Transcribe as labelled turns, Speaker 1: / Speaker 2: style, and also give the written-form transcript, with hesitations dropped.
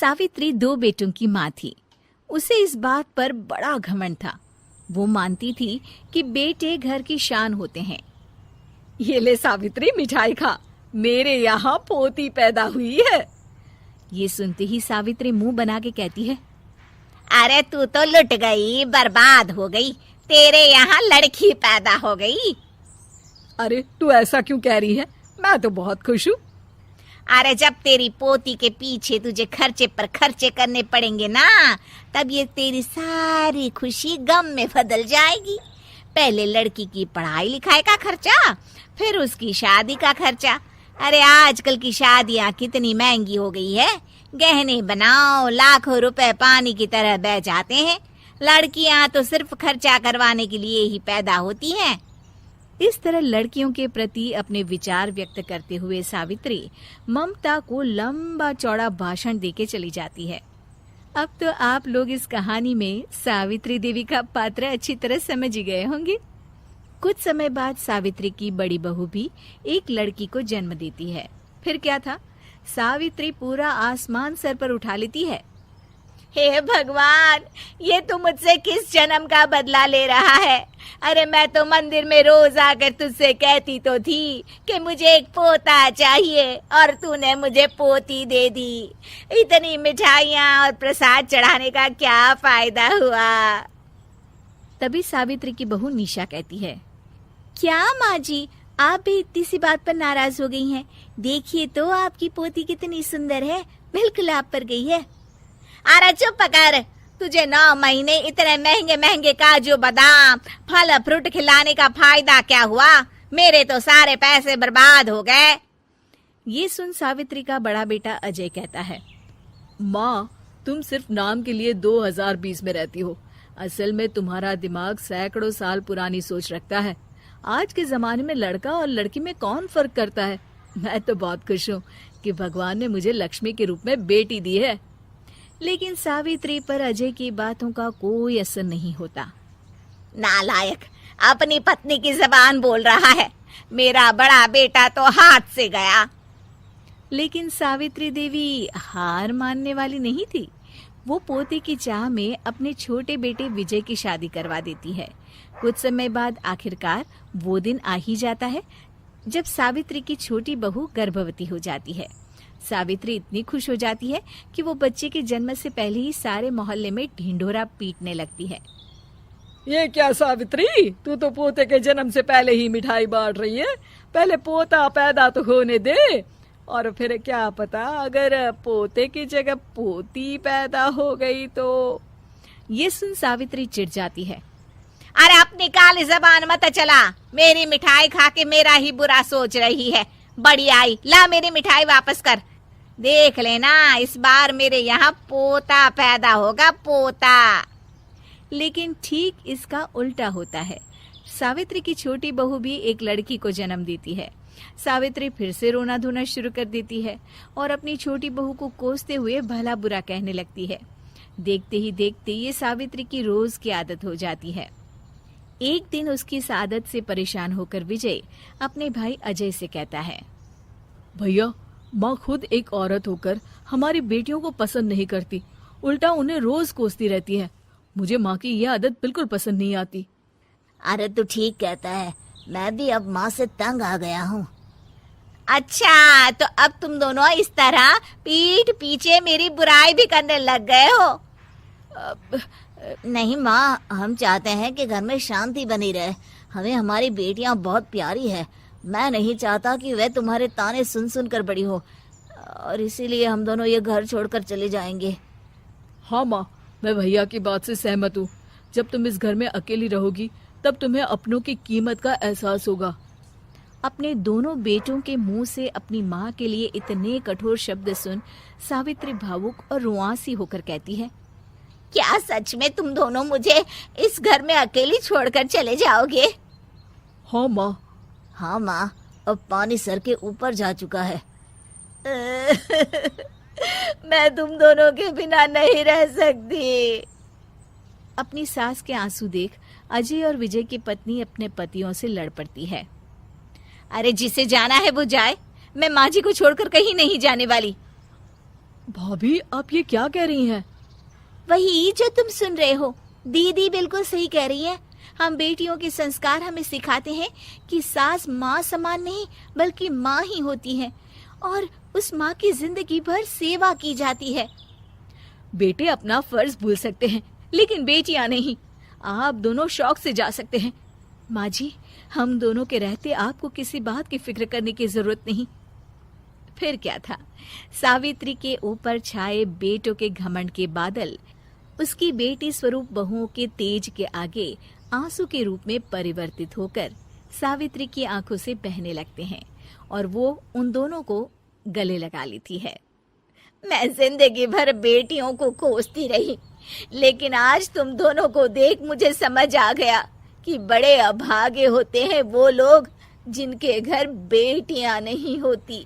Speaker 1: सावित्री 2 बेटों की माँ थी। उसे इस बात पर बड़ा घमंड था। वो मानती थी कि बेटे घर की शान होते हैं।
Speaker 2: ये ले सावित्री, मिठाई खा, मेरे यहाँ पोती पैदा हुई है।
Speaker 1: ये सुनते ही सावित्री मुंह बना के कहती है,
Speaker 3: अरे तू तो लुट गई, बर्बाद हो गई, तेरे यहाँ लड़की पैदा हो गई।
Speaker 2: अरे तू ऐसा क्यों कह रही है? मैं तो बहुत खुश हूँ।
Speaker 3: अरे जब तेरी पोती के पीछे तुझे खर्चे पर खर्चे करने पड़ेंगे ना, तब ये तेरी सारी खुशी गम में बदल जाएगी। पहले लड़की की पढ़ाई लिखाई का खर्चा, फिर उसकी शादी का खर्चा। अरे आजकल की शादियाँ कितनी महंगी हो गई है। गहने बनाओ, लाखों रुपए पानी की तरह बह जाते हैं। लड़कियाँ तो सिर्फ खर्चा करवाने के लिए ही पैदा होती हैं।
Speaker 1: इस तरह लड़कियों के प्रति अपने विचार व्यक्त करते हुए सावित्री ममता को लंबा चौड़ा भाषण देके चली जाती है। अब तो आप लोग इस कहानी में सावित्री देवी का पात्र अच्छी तरह समझ ही गए होंगे। कुछ समय बाद सावित्री की बड़ी बहू भी एक लड़की को जन्म देती है। फिर क्या था, सावित्री पूरा आसमान सर पर उठा लेती है।
Speaker 3: हे भगवान, ये तू मुझसे किस जन्म का बदला ले रहा है? अरे मैं तो मंदिर में रोज आकर तुझसे कहती तो थी कि मुझे एक पोता चाहिए, और तूने मुझे पोती दे दी। इतनी मिठाइयाँ और प्रसाद चढ़ाने का क्या फायदा हुआ?
Speaker 1: तभी सावित्री की बहू निशा कहती है, क्या माँ जी, आप भी इतनी सी बात पर नाराज हो गई हैं? देखिए तो आपकी पोती कितनी सुंदर है, बिल्कुल आप पर गई है।
Speaker 3: अरे चुप कर, तुझे 9 महीने इतने महंगे महंगे काजू बादाम फल फ्रूट खिलाने का फायदा क्या हुआ? मेरे तो सारे पैसे बर्बाद हो गए।
Speaker 1: ये सुन सावित्री का बड़ा बेटा अजय कहता है,
Speaker 2: माँ, तुम सिर्फ नाम के लिए 2020 में रहती हो। असल में तुम्हारा दिमाग सैकड़ों साल पुरानी सोच रखता है। आज के जमाने में लड़का और लड़की में कौन फर्क करता है? मैं तो बहुत खुश हूँ कि भगवान ने मुझे लक्ष्मी के रूप में बेटी दी है।
Speaker 1: लेकिन सावित्री पर अजय की बातों का कोई असर नहीं होता।
Speaker 3: नालायक, अपनी पत्नी की जबान बोल रहा है। मेरा बड़ा बेटा तो हाथ से गया।
Speaker 1: लेकिन सावित्री देवी हार मानने वाली नहीं थी। वो पोते की चाह में अपने छोटे बेटे विजय की शादी करवा देती है। कुछ समय बाद आखिरकार वो दिन आ ही जाता है जब सावित्री की छोटी बहू गर्भवती हो जाती है। सावित्री इतनी खुश हो जाती है कि वो बच्चे के जन्म से पहले ही सारे मोहल्ले में ढिंढोरा पीटने लगती है।
Speaker 2: ये क्या सावित्री, तू तो पोते के जन्म से पहले ही मिठाई बांट रही है। पहले पोता पैदा तो होने दे, और फिर क्या पता अगर पोते की जगह पोती पैदा हो गई तो।
Speaker 1: ये सुन सावित्री चिढ़ जाती है।
Speaker 3: अरे अपनी काली जबान मत चला, मेरी मिठाई खा के मेरा ही बुरा सोच रही है। बड़ी आई, ला मेरी मिठाई वापस कर। देख लेना, इस बार मेरे यहाँ पोता पैदा होगा, पोता।
Speaker 1: लेकिन ठीक इसका उल्टा होता है। सावित्री की छोटी बहू भी एक लड़की को जन्म देती है। सावित्री फिर से रोना धोना शुरू कर देती है और अपनी छोटी बहू को कोसते हुए भला बुरा कहने लगती है। देखते ही देखते ये सावित्री की रोज की आदत हो जाती है। एक दिन उसकी इस आदत से परेशान होकर विजय अपने भाई अजय से कहता है,
Speaker 2: भैया, माँ खुद एक औरत होकर हमारी बेटियों को पसंद नहीं करती, उल्टा उन्हें रोज कोसती रहती है। मुझे माँ की यह आदत बिल्कुल पसंद नहीं आती।
Speaker 3: अरे तू ठीक कहता है, मैं भी अब माँ से तंग आ गया हूँ। अच्छा, तो अब तुम दोनों इस तरह पीठ पीछे मेरी बुराई भी करने लग गए हो? नहीं माँ, हम चाहते हैं कि घर में शांति बनी रहे। हमें हमारी बेटियाँ बहुत प्यारी है। मैं नहीं चाहता कि वह तुम्हारे ताने सुन सुन कर बड़ी हो, और इसीलिए हम दोनों ये घर छोड़कर चले जाएंगे।
Speaker 2: हाँ माँ, मैं भैया की बात से सहमत हूँ। जब तुम इस घर में अकेली रहोगी तब तुम्हें अपनों की कीमत का एहसास होगा।
Speaker 1: अपने दोनों बेटों के मुंह से अपनी माँ के लिए इतने कठोर शब्द सुन सावित्री भावुक और रुआंसी होकर कहती है,
Speaker 3: क्या सच में तुम दोनों मुझे इस घर में अकेली छोड़कर चले जाओगे?
Speaker 2: हाँ माँ।
Speaker 3: हाँ माँ, अब पानी सर के ऊपर जा चुका है। मैं तुम दोनों के बिना नहीं रह सकती।
Speaker 1: अपनी सास के आंसू देख अजय और विजय की पत्नी अपने पतियों से लड़ पड़ती है।
Speaker 3: अरे जिसे जाना है वो जाए, मैं माँ जी को छोड़कर कहीं नहीं जाने वाली।
Speaker 2: भाभी, आप ये क्या कह रही हैं?
Speaker 3: वही जो तुम सुन रहे हो। दीदी बिल्कुल सही कह रही है। हम बेटियों के संस्कार हमें सिखाते हैं कि सास माँ समान नहीं बल्कि माँ ही होती है और उस माँ की जिंदगी भर सेवा की जाती है।
Speaker 2: बेटे अपना फर्ज भूल सकते हैं, लेकिन बेटियां नहीं। आप दोनों शौक से जा सकते हैं।
Speaker 1: माँ जी, हम दोनों के रहते आपको किसी बात की फिक्र करने की जरूरत नहीं। फिर क्या था, सावित्री के ऊपर छाए बेटों के घमंड के बादल उसकी बेटी स्वरूप बहुओं के तेज के आगे आंसू के रूप में परिवर्तित होकर सावित्री की आंखों से बहने लगते हैं और वो उन दोनों को गले लगा लेती है।
Speaker 3: मैं जिंदगी भर बेटियों को कोसती रही, लेकिन आज तुम दोनों को देख मुझे समझ आ गया कि बड़े अभागे होते हैं वो लोग जिनके घर बेटियां नहीं होती।